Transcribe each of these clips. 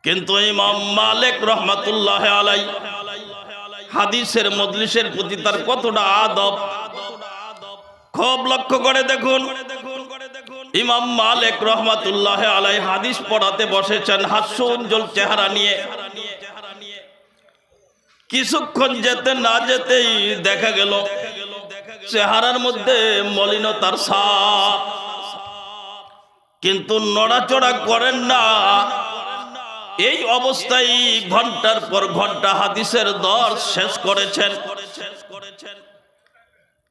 কিন্তু ইমাম মালিক রহমাতুল্লাহ আলাইহি হাদিসের মজলিসের প্রতি তার কতটা আদব, খুব লক্ষ্য করে দেখুন। ইমাম মালিক রহমাতুল্লাহ আলাইহি হাদিস পড়াতে বসেছেন হাস্যোজ্জ্বল চেহারা নিয়ে। কিছুক্ষণ যেতে না যেতেই দেখা গেল চেহারার মধ্যে মলিনতার ছাপ, কিন্তু নড়াচড়া করেন না। এই অবস্থায় ঘন্টার পর ঘন্টা হাদিসের দর্শ শেষ করেছেন।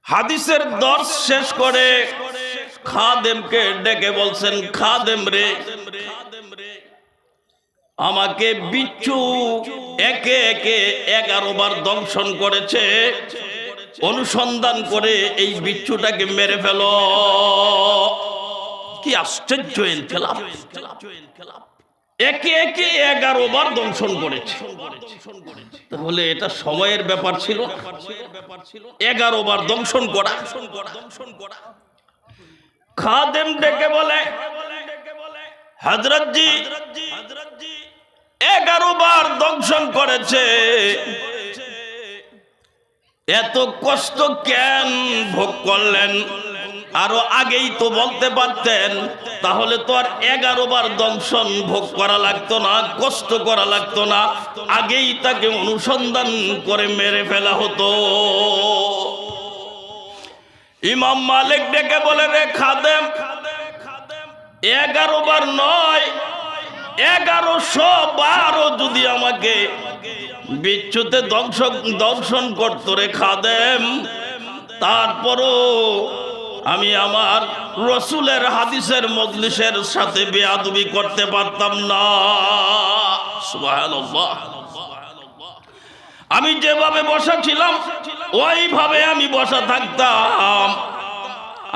হাদিসের দর্শ শেষ করে খাদেমকে ডেকে বলছেন, খাদেম রে, আমাকে বিচ্ছু একে একে 11 বার দংশন করেছে, অনুসন্ধান করে এই বিচ্ছুটাকে মেরে ফেলো। কি আশ্চর্য ইনকিলাব! একে একে 11 বার দংশন করেছে। তাহলে এটা সময়ের ব্যাপার ছিল, 11 বার দংশন করা। খাদেম ডেকে বলে, হযরত জি 11 বার দংশন করেছে, এত কষ্ট কেন ভোগ করলেন? আরো আগেই তো বলতে পারতেন, তাহলে তো আর 11 বার দংশন ভোগ করা লাগতো না, কষ্ট করা লাগতো না, আগেই তাকে অনুসন্ধান করে মেরে ফেলা হতো। ইমাম মালিক ডেকে বলে, রে খাদেম, 11 বার নয়, 1100 বারও যদি আমাকে বিচ্ছুতে দংশন করত রে খাদেম, তারপরও আমি আমার রসুলের হাদিসের মজলিসের সাথে বেয়াদবি করতে পারতাম না। সুবহানাল্লাহ। আমি যেভাবে বসা ছিলাম ওইভাবে আমি বসা থাকতাম।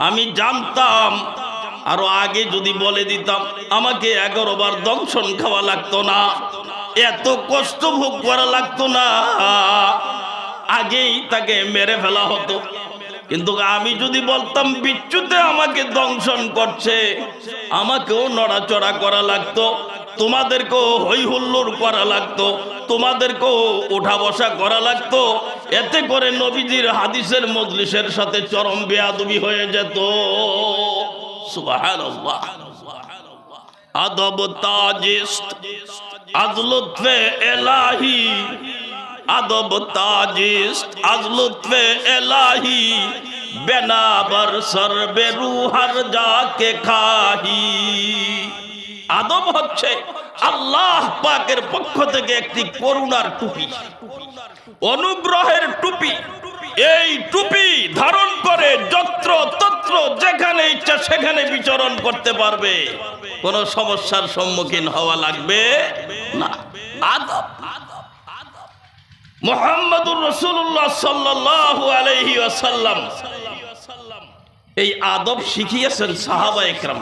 আমি জানতাম আরো আগে যদি বলে দিতাম আমাকে 11 বার দংশন খাওয়া লাগতো না, এত কষ্ট ভোগ করা লাগতো না, আগেই তাকে মেরে ফেলা হতো। কিন্তু আমি যদি বলতাম বিচ্ছুতে আমাকে দংশন করছে, আমাকেও নড়াচড়া করা লাগতো, তোমাদেরকেও হই হুল্লোড় করা লাগতো, তোমাদেরকেও ওঠা বসা করা লাগতো, এতে করে নবীজির হাদিসের মজলিসের সাথে চরম বেয়াদবি হয়ে যেত। সুবহানাল্লাহ। আদব তাজিস্ত আজ লুৎফে এলাহি, আদব তাজিস্ত আজ লুৎফে এলাহি, বেনাবার সরবে রুহার যাকে খাহি। আদব হচ্ছে আল্লাহ পাকের পক্ষ থেকে একটি করুণার টুপি, অনুগ্রহের টুপি। এই টুপি ধারণ করে যত্র তত্র যেখানে ইচ্ছা সেখানে বিচরণ করতে পারবে, কোনো সমস্যার সম্মুখীন হওয়া লাগবে না। আদব। মুহাম্মদুর রাসূলুল্লাহ সাল্লাল্লাহু আলাইহি ওয়াসাল্লাম এই আদব শিখিয়েছেন সাহাবায়ে কেরাম।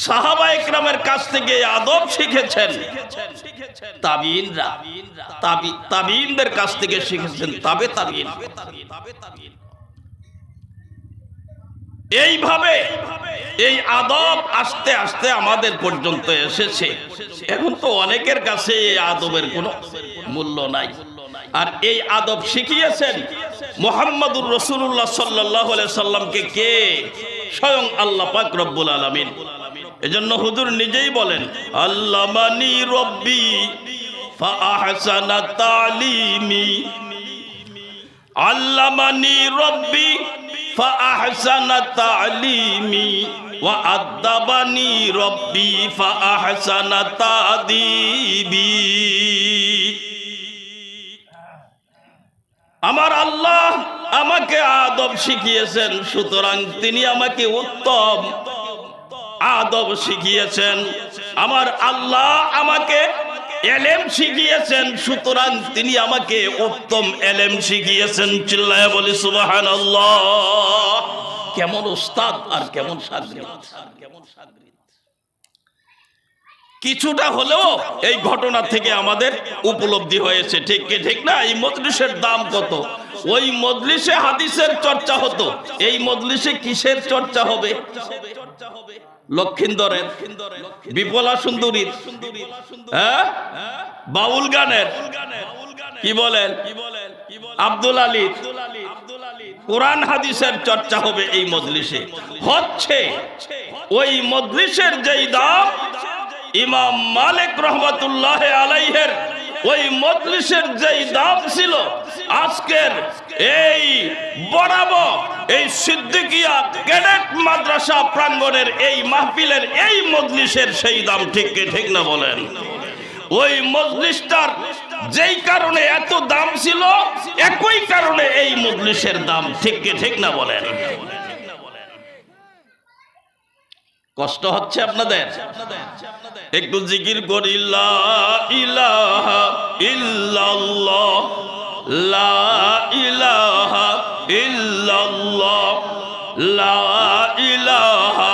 সাহাবায়ে কেরামের কাছ থেকে আদব শিখেছেন তাবিঈনরা, তাবিঈনদের কাছ থেকে শিখেছেন তাবে তাবিঈন। এইভাবে এই আদব আস্তে আস্তে আমাদের পর্যন্ত এসেছে। এখন তো অনেকের কাছে এই আদবের কোনো মূল্য নাই। আর এই আদব শিখিয়েছেন মুহাম্মদুর রাসূলুল্লাহ সাল্লাল্লাহু আলাইহি সাল্লামকে কে? স্বয়ং আল্লাহ পাক রব্বুল আলামিন। এজন্য হুজুর নিজেই বলেন, আল্লামানি রব্বি ফাআহসানা তালিমি, আল্লামানি রব্বি ফাআহসানা তালিমি ওয়া আদাবানি রব্বি ফাআহসানা তাদিবি। আমার আল্লাহ আমাকে আদব শিখিয়েছেন, সুতরাং তিনি আমাকে উত্তম আদব শিখিয়েছেন। আমার আল্লাহ আমাকে এলেম শিখিয়েছেন, সুতরাং তিনি আমাকে উত্তম এলেম শিখিয়েছেন। চিল্লায়া বলি সুবহানাল্লাহ। কেমন উস্তাদ আর কেমন শাগরিদ! কিছুটা হলেও এই ঘটনা থেকে আমাদের উপলব্ধি হয়েছে, ঠিক কি ঠিক না? এই মজলিসের দাম কত? ওই মজলিসে হাদিসের চর্চা হতো, এই মজলিসে কিসের চর্চা হবে? লক্ষিন্দরের, বিপলা সুন্দরীর, হ্যাঁ, বাউল গানের, কি বলেন, আব্দুল আলীর, কোরআন হাদিসের চর্চা হবে এই মজলিসে। হচ্ছে ওই মজলিসের যেই দাম ইমাম মালিক রহমাতুল্লাহ আলাইহির ওই মজলিসের যেই দাম ছিল, আজকের এই বরাবর এই সিদ্দিকিয়া ক্যাডেট মাদ্রাসা প্রাঙ্গণের এই মাহফিলের এই মজলিসের সেই দাম ঠিক কি ঠিক না বলেন? ওই মজলিসটার যেই কারণে এত দাম ছিল, একই কারণে এই মজলিসের দাম ঠিক কি ঠিক না বলেন? কষ্ট হচ্ছে আপনাদের? একটু জিকির করি, লা ইলাহা ইল্লাল্লাহ, লা ইলাহা ইল্লাল্লাহ, লা ইলাহা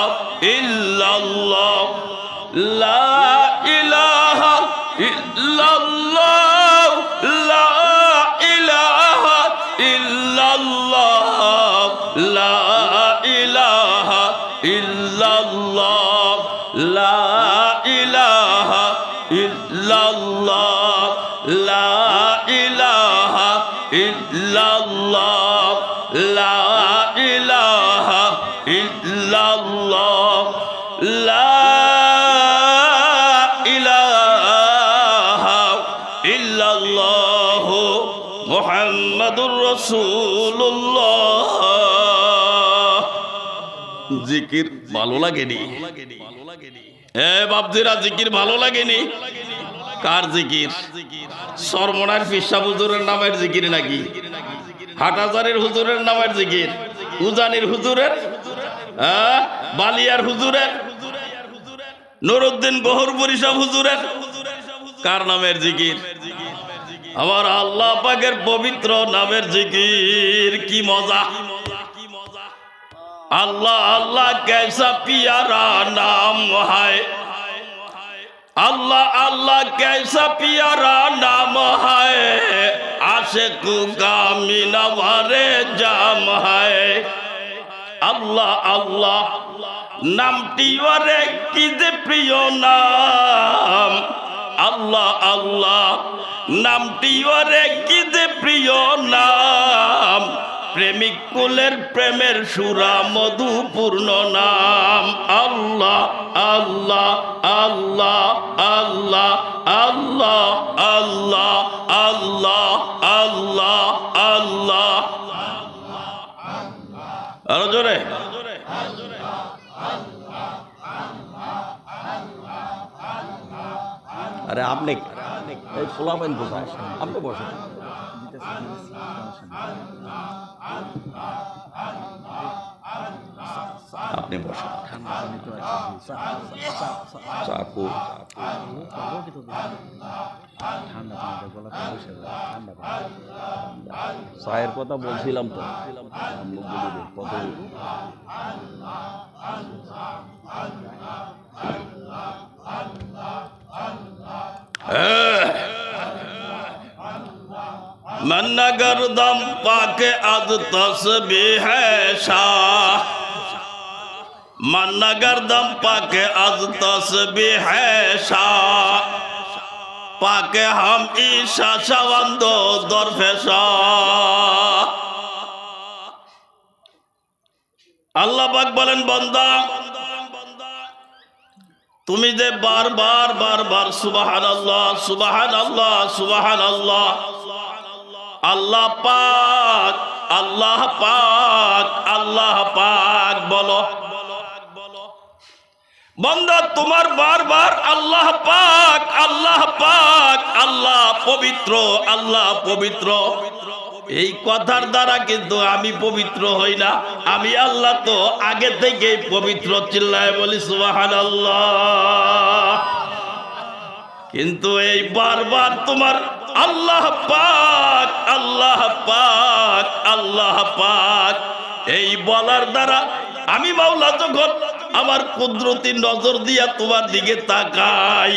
ইল্লাল্লাহ, লা ইলাহা ইল্লাল্লাহ, লা ইলাহা ইল্লাল্লাহ, লা ইলাহা ইল্লাল্লাহ, লা ইলাহা ইল্লাল্লাহ, লা ইলাহা ইল্লাল্লাহ, লা ইলাহা ইল্লাল্লাহ, লা ইলাহা ইল্লাল্লাহ, মুহাম্মাদুর রাসূলুল্লাহ। জিকির ভালো লাগেনি? এ বাপজিরা, জিকির ভালো লাগেনি? কার জিকির? সরমনার ফিসা হুজুরের নামের জিকির নাকি? হাটহাজারের হুজুরের নামের জিকির? উজানির হুজুরের, বালিয়ার হুজুরের, নুরউদ্দিন গহরপুরী সাহেব হুজুরের কার নামের জিকির? আমার আল্লাহ পাকের পবিত্র নামের জিকির। কি মজা! अल्लाह अल्लाह कैसा प्यारा नाम है, अल्लाह अल्लाह कैसा प्यारा नाम है, आशिक का मिनवारे जाम है। अल्लाह अल्लाह नामटी वरे की दे प्रियो नाम, अल्लाह अल्लाह नामटी वरे की दे प्रियो नाम, প্রেমিক কুলের প্রেমের সুরা মধুপূর্ণ নাম। আল্লাহ আল্লাহ আল্লাহ আল্লাহ আল্লাহ আল্লাহ আল্লাহ আল্লাহ আল্লাহ। আরো জোরে। আরে আপনি এই ফোলাবেন কোথায়? আপনি বসেন। আপনি বসেন। চাকু চায়ের কথা বলছিলাম তো, কত मन्नगर दम पाके अद तस्बीह है शाह, मन्नगर दम पाके अद तस्बीह है शाह, पाके हम ईशा शवंदो दरफेशा। আল্লাহ পাক বলেন, বান্দা তুমি যে বারবার বারবার সুবহানাল্লাহ সুবহানাল্লাহ সুবহানাল্লাহ, আল্লাহ পাক আল্লাহ পাক আল্লাহ পাক বলো, বান্দা তোমার বারবার আল্লাহ পাক আল্লাহ পাক আল্লাহ পবিত্র আল্লাহ পবিত্র, এই কথার দ্বারা কিন্তু আমি পবিত্র হই না, আমি আল্লাহ তো আগে থেকে পবিত্র। চিল্লায় বলি সুবহানাল্লাহ। কিন্তু এই বারবার তোমার আল্লাহ পাক আল্লাহ পাক আল্লাহ পাক এই বলার দ্বারা আমি মাওলা যখন আমার কুদরতি নজর দিয়া তোমার দিকে তাকাই,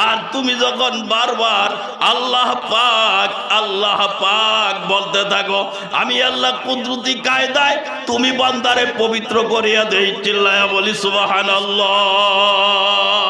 আর তুমি যখন বারবার আল্লাহ পাক বলতে থাকো, আমি আল্লাহ কুদরতি কায়দায় তুমি বান্দারে পবিত্র করিয়া দেই। চিল্লায়া বলি সুবহানাল্লাহ।